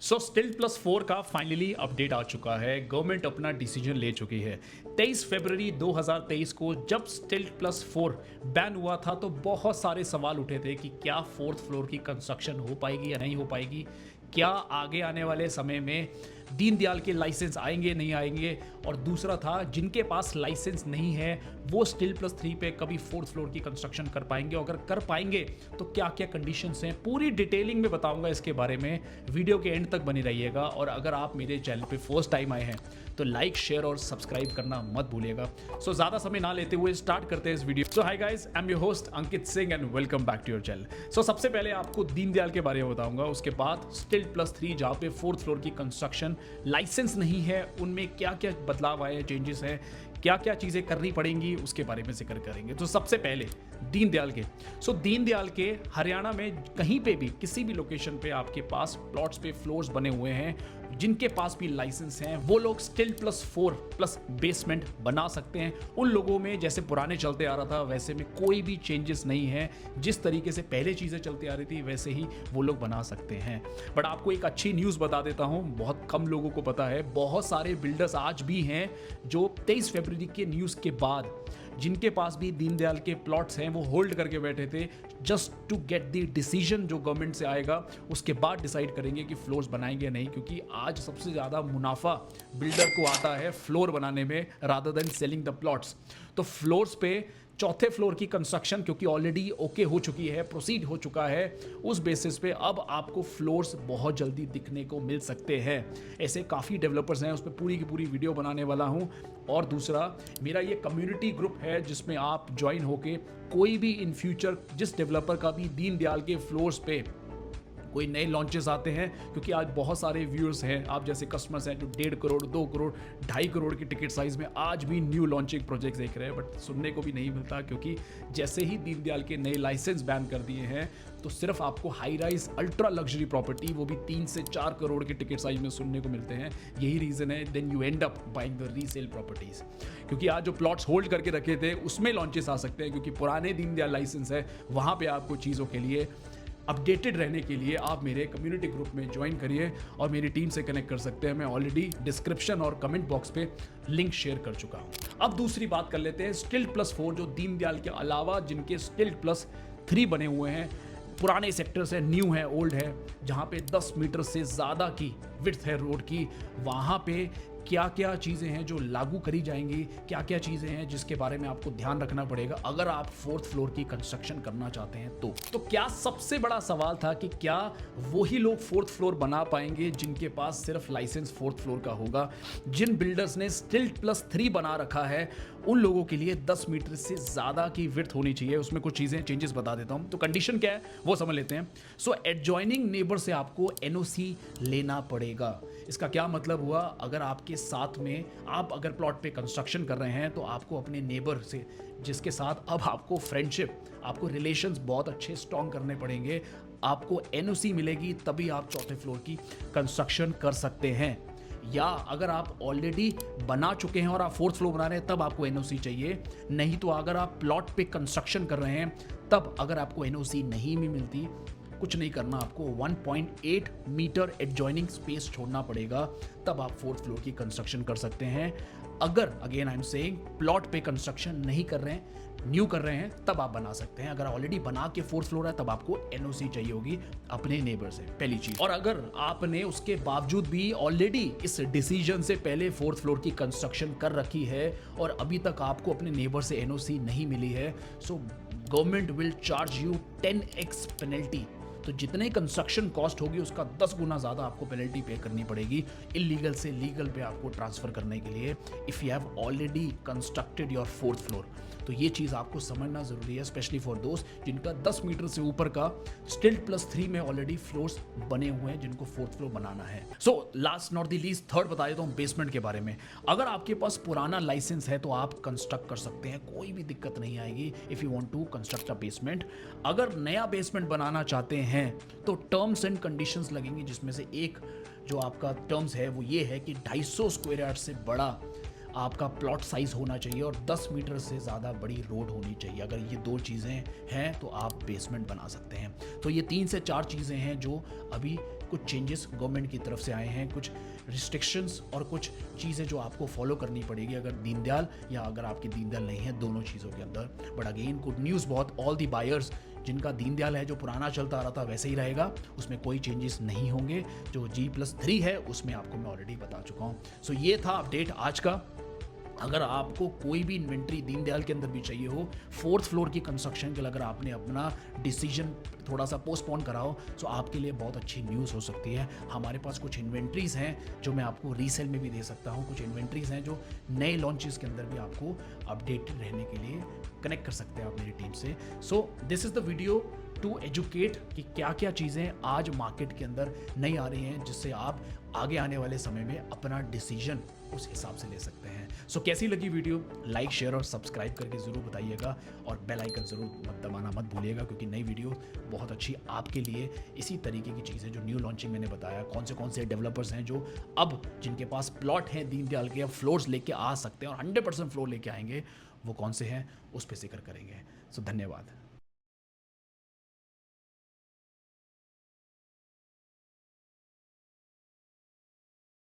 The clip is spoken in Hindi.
स्टिल्ट+4 का फाइनली अपडेट आ चुका है। गवर्नमेंट अपना डिसीजन ले चुकी है। 23 फरवरी 2023 को जब स्टिल्ट+4 बैन हुआ था तो बहुत सारे सवाल उठे थे कि क्या फोर्थ फ्लोर की कंस्ट्रक्शन हो पाएगी या नहीं हो पाएगी, क्या आगे आने वाले समय में दीनदयाल के लाइसेंस आएंगे नहीं आएंगे, और दूसरा था जिनके पास लाइसेंस नहीं है वो स्टिल्ट+3 पे कभी फोर्थ फ्लोर की कंस्ट्रक्शन कर पाएंगे, और अगर कर पाएंगे तो क्या क्या कंडीशंस हैं, पूरी डिटेलिंग में बताऊंगा इसके बारे में। वीडियो के एंड तक बनी रहिएगा, और अगर आप मेरे चैनल पे फर्स्ट टाइम आए हैं तो लाइक, शेयर और सब्सक्राइब करना मत भूलिएगा। सो ज्यादा समय ना लेते हुए स्टार्ट करते हैं इस video. So hi guys, I am your host Ankit Singh and welcome back to your channel. So सबसे पहले आपको दीनदयाल के बारे में बताऊंगा, उसके बाद स्टिल्ट+3 जहां पे फोर्थ फ्लोर की कंस्ट्रक्शन लाइसेंस नहीं है उनमें क्या क्या बदलाव आए हैं, चेंजेस हैं, क्या क्या चीजें करनी पड़ेंगी, उसके बारे में जिक्र करेंगे। तो सबसे पहले दीनदयाल के दीनदयाल के हरियाणा में कहीं पे भी किसी भी लोकेशन पे आपके पास प्लॉट्स पे फ्लोर्स बने हुए हैं, जिनके पास भी लाइसेंस हैं वो लोग स्टिल्ट+4 प्लस बेसमेंट बना सकते हैं। उन लोगों में जैसे पुराने चलते आ रहा था वैसे में कोई भी चेंजेस नहीं है, जिस तरीके से पहले चीजें चलती आ रही थी वैसे ही वो लोग बना सकते हैं। बट आपको एक अच्छी न्यूज़ बता देता हूं, बहुत कम लोगों को पता है, बहुत सारे बिल्डर्स आज भी हैं जो 23 फरवरी के न्यूज़ के बाद जिनके पास भी दीनदयाल के प्लॉट्स हैं वो होल्ड करके बैठे थे just to get the decision जो गवर्नमेंट से आएगा, उसके बाद डिसाइड करेंगे कि फ्लोर्स बनाएंगे या नहीं, क्योंकि आज सबसे ज़्यादा मुनाफा बिल्डर को आता है फ्लोर बनाने में rather than selling the plots. तो फ्लोर्स पे चौथे फ्लोर की कंस्ट्रक्शन क्योंकि ऑलरेडी ओके हो चुकी है, प्रोसीड हो चुका है, उस बेसिस पे अब आपको फ्लोर्स बहुत जल्दी दिखने को मिल सकते हैं। ऐसे काफ़ी डेवलपर्स हैं, उस पर पूरी की पूरी वीडियो बनाने वाला हूं। और दूसरा, मेरा ये कम्युनिटी ग्रुप है जिसमें आप ज्वाइन होके कोई भी इन फ्यूचर जिस डेवलपर का भी दीनदयाल के फ्लोर्स पे कोई नए लॉन्चेस आते हैं, क्योंकि आज बहुत सारे व्यूअर्स हैं, आप जैसे कस्टमर्स हैं जो 1.5 करोड़, 2 करोड़, 2.5 करोड़ की टिकट साइज में आज भी न्यू लॉन्चिंग प्रोजेक्ट देख रहे हैं, बट सुनने को भी नहीं मिलता, क्योंकि जैसे ही दीनदयाल के नए लाइसेंस बैन कर दिए हैं तो सिर्फ आपको high rise ultra luxury property वो भी 3 से 4 करोड़ के टिकट साइज में सुनने को मिलते हैं। यही रीजन है then you end up buying the resale properties, क्योंकि आज जो प्लॉट्स होल्ड करके रखे थे उसमें लॉन्चेस आ सकते हैं, क्योंकि पुराने दीनदयाल लाइसेंस है वहां पे आपको चीज़ों के लिए अपडेटेड रहने के लिए आप मेरे कम्युनिटी ग्रुप में ज्वाइन करिए और मेरी टीम से कनेक्ट कर सकते हैं। मैं ऑलरेडी डिस्क्रिप्शन और कमेंट बॉक्स पे लिंक शेयर कर चुका हूं। अब दूसरी बात कर लेते हैं स्टिल्ट+4 जो दीनदयाल के अलावा जिनके स्टिल्ट+3 बने हुए हैं, पुराने सेक्टर्स है, न्यू है, ओल्ड है, जहां पे 10 मीटर से ज़्यादा की विड्थ है रोड की, वहां पे क्या क्या चीज़ें हैं जो लागू करी जाएंगी, क्या क्या चीज़ें हैं जिसके बारे में आपको ध्यान रखना पड़ेगा अगर आप फोर्थ फ्लोर की कंस्ट्रक्शन करना चाहते हैं। तो क्या सबसे बड़ा सवाल था कि क्या वही लोग फोर्थ फ्लोर बना पाएंगे जिनके पास सिर्फ लाइसेंस फोर्थ फ्लोर का होगा। जिन बिल्डर्स ने स्टिल्ट+3 बना रखा है उन लोगों के लिए 10 मीटर से ज़्यादा की विड्थ होनी चाहिए। उसमें कुछ चीज़ें चेंजेस बता देता हूँ। तो कंडीशन क्या है वो समझ लेते हैं। सो एडजॉइनिंग नेबर से आपको एनओसी लेना पड़ेगा। इसका क्या मतलब हुआ, अगर आपके साथ में आप अगर प्लॉट पे कंस्ट्रक्शन कर रहे हैं तो आपको अपने नेबर से, जिसके साथ अब आपको फ्रेंडशिप, आपको रिलेशंस बहुत अच्छे स्ट्रॉन्ग करने पड़ेंगे, आपको एनओसी मिलेगी तभी आप चौथे फ्लोर की कंस्ट्रक्शन कर सकते हैं। या अगर आप ऑलरेडी बना चुके हैं और आप फोर्थ फ्लोर बना रहे हैं तब आपको एनओसी चाहिए। नहीं तो अगर आप प्लॉट पे कंस्ट्रक्शन कर रहे हैं तब अगर आपको एनओसी नहीं भी मिलती, कुछ नहीं करना, आपको 1.8 मीटर एडजॉइनिंग स्पेस छोड़ना पड़ेगा, तब आप फोर्थ फ्लोर की कंस्ट्रक्शन कर सकते हैं। अगर again I am saying plot पे कंस्ट्रक्शन नहीं कर रहे हैं, न्यू कर रहे हैं, तब आप बना सकते हैं। अगर ऑलरेडी बना के फोर्थ फ्लोर है तब आपको एनओसी चाहिए होगी अपने नेबर से, पहली चीज। और अगर आपने उसके बावजूद भी ऑलरेडी इस डिसीजन से पहले फोर्थ फ्लोर की कंस्ट्रक्शन कर रखी है और अभी तक आपको अपने नेबर से एनओसी नहीं मिली है, so government will charge you 10x penalty. तो जितने कंस्ट्रक्शन कॉस्ट होगी उसका 10 गुना ज़्यादा आपको पेनल्टी पे करनी पड़ेगी इलीगल से लीगल पे आपको ट्रांसफ़र करने के लिए, if you have already constructed your fourth floor. तो ये चीज़ आपको समझना ज़रूरी है, स्पेशली फॉर दोस्त जिनका 10 मीटर से ऊपर का स्टिल्ट+3 में ऑलरेडी फ्लोर्स बने हुए हैं, जिनको फोर्थ फ्लोर बनाना है। So last not the least, third बता देता हूँ बेसमेंट के बारे में। अगर आपके पास पुराना लाइसेंस है तो आप कंस्ट्रक्ट कर सकते हैं, कोई भी दिक्कत नहीं आएगी if you want to construct a basement. अगर नया बेसमेंट बनाना चाहते हैं तो टर्म्स एंड कंडीशंस लगेंगी, जिसमें से एक जो आपका टर्म्स है वो ये है कि 250 स्क्वायर यार्ड से बड़ा आपका प्लॉट साइज होना चाहिए और 10 मीटर से ज़्यादा बड़ी रोड होनी चाहिए। अगर ये दो चीज़ें हैं तो आप बेसमेंट बना सकते हैं। तो ये 3 से 4 चीज़ें हैं जो अभी कुछ चेंजेस गवर्नमेंट की तरफ से आए हैं, कुछ रिस्ट्रिक्शंस और कुछ चीज़ें जो आपको फॉलो करनी पड़ेगी अगर दीनदयाल या अगर आपकी दीनदयाल नहीं है, दोनों चीज़ों के अंदर। बट अगेन गुड न्यूज़ बहुत, ऑल दी बायर्स जिनका दीनदयाल है जो पुराना चलता आ रहा था वैसे ही रहेगा, उसमें कोई चेंजेस नहीं होंगे। जो G+3 है उसमें आपको मैं ऑलरेडी बता चुका हूँ। सो ये था अपडेट आज का। अगर आपको कोई भी इन्वेंट्री दीनदयाल के अंदर भी चाहिए हो, 4th फ्लोर की कंस्ट्रक्शन के लिए अगर आपने अपना डिसीजन थोड़ा सा पोस्टपोन करा हो, तो आपके लिए बहुत अच्छी न्यूज़ हो सकती है। हमारे पास कुछ इन्वेंट्रीज़ हैं जो मैं आपको रीसेल में भी दे सकता हूँ, कुछ इन्वेंट्रीज़ हैं जो नए लॉन्चेस के अंदर भी आपको अपडेटेड रहने के लिए कनेक्ट कर सकते हैं आप मेरी टीम से। So this is the video to educate कि क्या क्या चीज़ें आज मार्केट के अंदर नई आ रही हैं जिससे आप आगे आने वाले समय में अपना डिसीजन उस हिसाब से ले सकते हैं। सो कैसी लगी वीडियो, लाइक शेयर और सब्सक्राइब करके ज़रूर बताइएगा और बेल आइकन ज़रूर मत दबाना मत भूलिएगा, क्योंकि नई वीडियो बहुत अच्छी आपके लिए इसी तरीके की चीज़ें जो न्यू लॉन्चिंग मैंने बताया, कौन से डेवलपर्स हैं जो अब जिनके पास प्लॉट हैं दीनदयाल के, अब फ्लोर्स लेके आ सकते हैं और 100% फ्लोर लेके आएंगे, वो कौन से हैं उस पर जिक्र करेंगे। सो धन्यवाद।